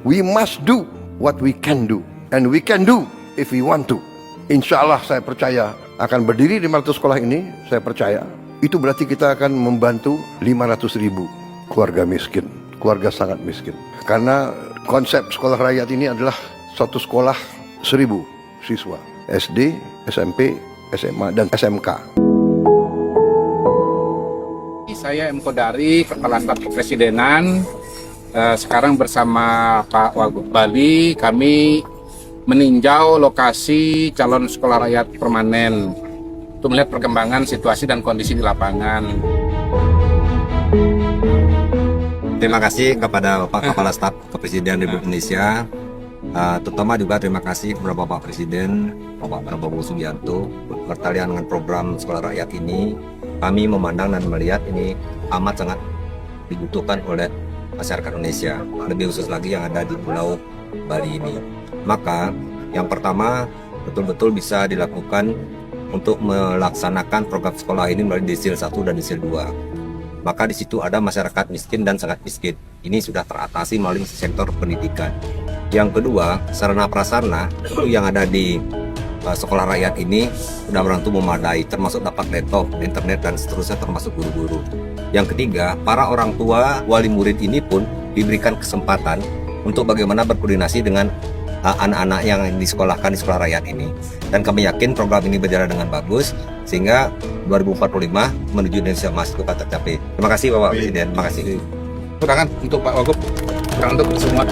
We must do what we can do, and we can do if we want to. Insya Allah saya percaya akan berdiri 500 sekolah ini, saya percaya itu berarti kita akan membantu 500.000 keluarga miskin, keluarga sangat miskin. Karena konsep sekolah rakyat ini adalah satu sekolah 1.000 siswa, SD, SMP, SMA, dan SMK. Saya M. Kodari, Kepala Staf Kepresidenan. Sekarang bersama Pak Wagub Bali, kami meninjau lokasi calon sekolah rakyat permanen untuk melihat perkembangan situasi dan kondisi di lapangan. Terima kasih kepada Bapak Kepala Staf Kepresidenan Republik Indonesia, terutama juga terima kasih kepada Bapak Presiden, Bapak Prabowo Subianto, bertalian dengan program sekolah rakyat ini. Kami memandang dan melihat ini amat sangat dibutuhkan oleh masyarakat Indonesia, lebih khusus lagi yang ada di Pulau Bali ini. Maka yang pertama betul-betul bisa dilakukan untuk melaksanakan program sekolah ini melalui desil 1 dan desil 2. Maka di situ ada masyarakat miskin dan sangat miskin. Ini sudah teratasi melalui sektor pendidikan. Yang kedua, sarana prasarana itu yang ada di sekolah rakyat ini sudah berantu memadai, termasuk dapat laptop, internet, dan seterusnya, termasuk guru-guru. Yang ketiga, para orang tua wali murid ini pun diberikan kesempatan untuk bagaimana berkoordinasi dengan anak-anak yang disekolahkan di sekolah rakyat ini. Dan kami yakin program ini berjalan dengan bagus, sehingga 2045 menuju Indonesia Emas itu akan tercapai. Terima kasih Bapak Presiden, terima kasih. Silakan untuk Pak Wagub, silakan untuk semua.